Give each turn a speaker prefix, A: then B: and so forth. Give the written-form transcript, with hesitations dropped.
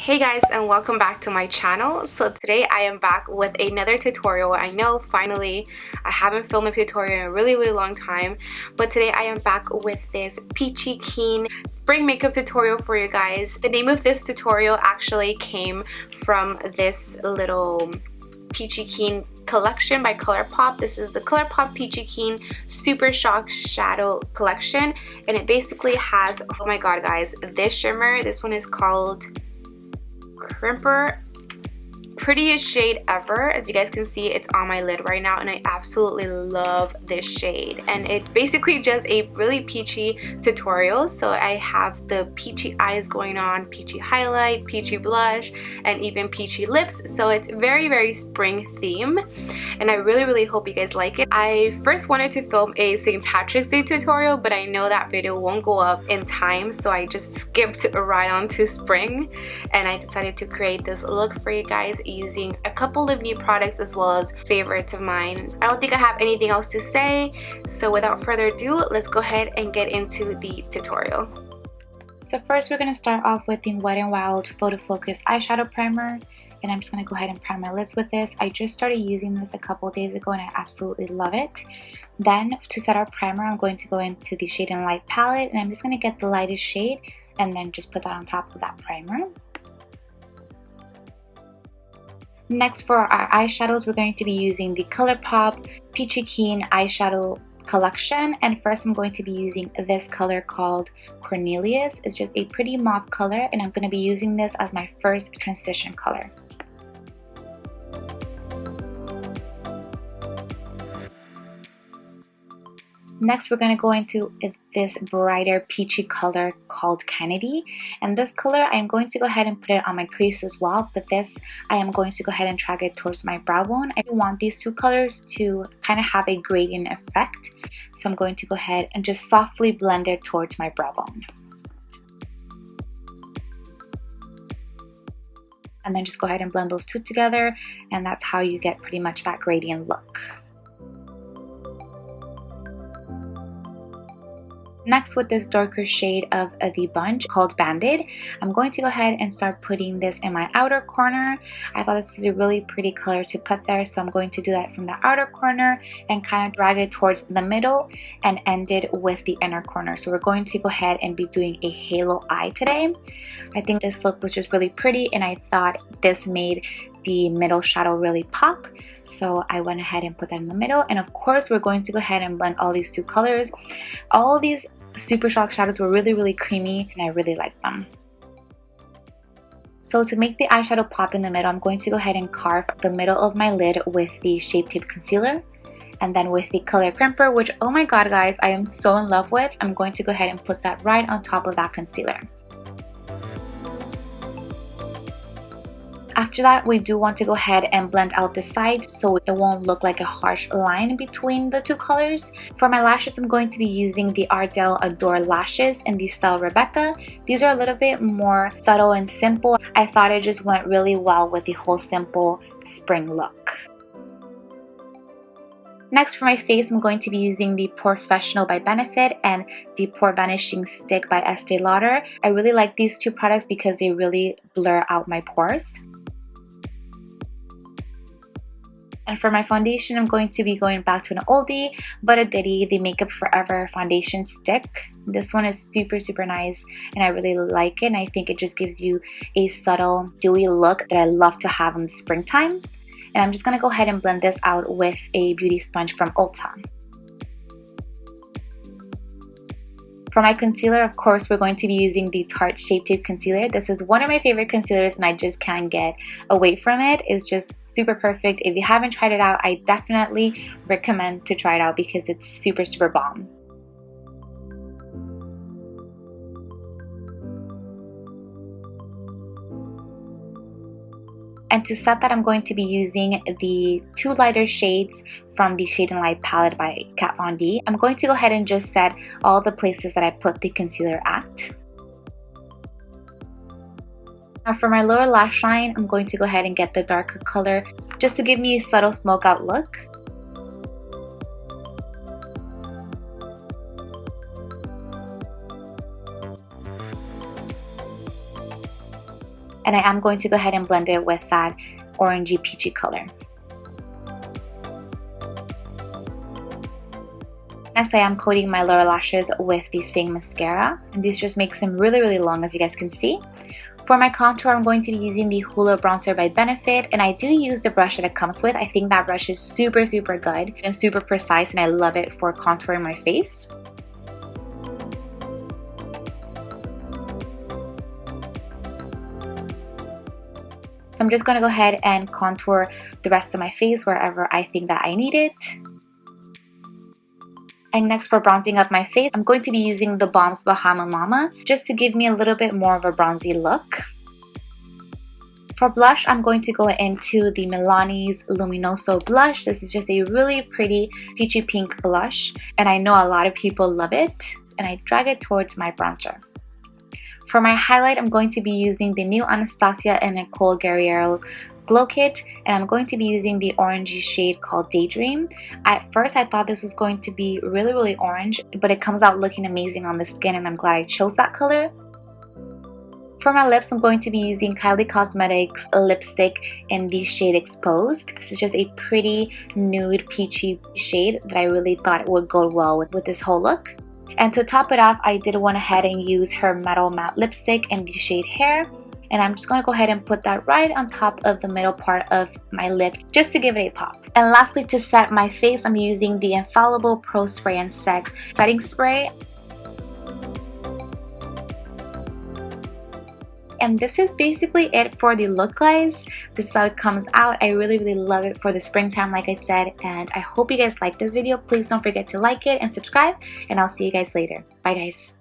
A: Hey guys, and welcome back to my channel. So today I am back with another tutorial. I know finally I haven't filmed a tutorial in a really long time, but today I am back with this Peachy Keen spring makeup tutorial for you guys. The name of this tutorial actually came from this little Peachy Keen collection by ColourPop. This is the ColourPop Peachy Keen Super Shock Shadow collection, and it basically has, oh my god guys, this shimmer. This one is called Crimper. Prettiest shade ever. As you guys can see, it's on my lid right now and I absolutely love this shade, and it's basically just a really peachy tutorial. So I have the peachy eyes going on, peachy highlight, peachy blush, and even peachy lips. So it's very spring theme, and I really hope you guys like it. I first wanted to film a St. Patrick's Day tutorial, but I know that video won't go up in time, so I just skipped right on to spring, and I decided to create this look for you guys using a couple of new products as well as favorites of mine. I don't think I have anything else to say, so without further ado, let's go ahead and get into the tutorial. So first we're going to start off with the Wet n Wild Photo Focus Eyeshadow Primer, and I'm just going to go ahead and prime my lids with this. I just started using this a couple days ago and I absolutely love it. Then to set our primer, I'm going to go into the Shade and Light palette, and I'm just going to get the lightest shade and then just put that on top of that primer. Next, for our eyeshadows, we're going to be using the ColourPop Peachy Keen Eyeshadow Collection. And first, I'm going to be using this color called Cornelius. It's just a pretty mauve color, and I'm going to be using this as my first transition color. Next, we're going to go into this brighter peachy color called Kennedy. And this color, I'm going to go ahead and put it on my crease as well. But this, I am going to go ahead and drag it towards my brow bone. I want these two colors to kind of have a gradient effect. So I'm going to go ahead and just softly blend it towards my brow bone. And then just go ahead and blend those two together. And that's how you get pretty much that gradient look. Next, with this darker shade of the bunch called Banded, I'm going to go ahead and start putting this in my outer corner. I thought this was a really pretty color to put there, so I'm going to do that from the outer corner and kind of drag it towards the middle and end it with the inner corner. So we're going to go ahead and be doing a halo eye today. I think this look was just really pretty, and I thought this made the middle shadow really pop. So I went ahead and put that in the middle, and of course we're going to go ahead and blend all these two colors. All these Super Shock shadows were really creamy, and I really like them. So to make the eyeshadow pop in the middle, I'm going to go ahead and carve the middle of my lid with the Shape Tape Concealer. And then with the color Crimper, which, oh my god guys, I am so in love with, I'm going to go ahead and put that right on top of that concealer. After that, we do want to go ahead and blend out the sides so it won't look like a harsh line between the two colors. For my lashes, I'm going to be using the Ardell Adore lashes in the style Rebecca. These are a little bit more subtle and simple. I thought it just went really well with the whole simple spring look. Next, for my face, I'm going to be using the Porefessional by Benefit and the Pore Vanishing Stick by Estee Lauder. I really like these two products because they really blur out my pores. And for my foundation, I'm going to be going back to an oldie but a goodie, the Makeup Forever foundation stick. This one is super nice, and I really like it, and I think it just gives you a subtle dewy look that I love to have in the springtime. And I'm just going to go ahead and blend this out with a beauty sponge from Ulta. For my concealer, of course, we're going to be using the Tarte Shape Tape Concealer. This is one of my favorite concealers, and I just can't get away from it. It's just super perfect. If you haven't tried it out, I definitely recommend to try it out because it's super bomb. And to set that, I'm going to be using the two lighter shades from the Shade and Light palette by Kat Von D. I'm going to go ahead and just set all the places that I put the concealer at. Now for my lower lash line, I'm going to go ahead and get the darker color just to give me a subtle smoke out look. and I am going to go ahead and blend it with that orangey peachy color. Next, I am coating my lower lashes with the same mascara, and this just makes them really long, as you guys can see. For my contour, I'm going to be using the Hoola Bronzer by Benefit, and I do use the brush that it comes with. I think that brush is super good and super precise, and I love it for contouring my face. So I'm just going to go ahead and contour the rest of my face wherever I think that I need it. And next, for bronzing up my face, I'm going to be using the Balm's Bahama Mama just to give me a little bit more of a bronzy look. For blush, I'm going to go into the Milani's Luminoso blush. This is just a really pretty peachy pink blush, and I know a lot of people love it, and I drag it towards my bronzer. For my highlight, I'm going to be using the new Anastasia and Nicole Guerrero Glow Kit, and I'm going to be using the orangey shade called Daydream. At first, I thought this was going to be really orange, but it comes out looking amazing on the skin, and I'm glad I chose that color. For my lips, I'm going to be using Kylie Cosmetics lipstick in the shade Exposed. This is just a pretty nude peachy shade that I really thought would go well with this whole look. And to top it off, I did went ahead and use her Metal Matte Lipstick in the shade Hair. And I'm just going to go ahead and put that right on top of the middle part of my lip just to give it a pop. And lastly, to set my face, I'm using the Infallible Pro Spray and Set Setting Spray. And this is basically it for the look, guys. This is how it comes out. I really love it for the springtime, like I said. And I hope you guys like this video. Please don't forget to like it and subscribe. And I'll see you guys later. Bye, guys.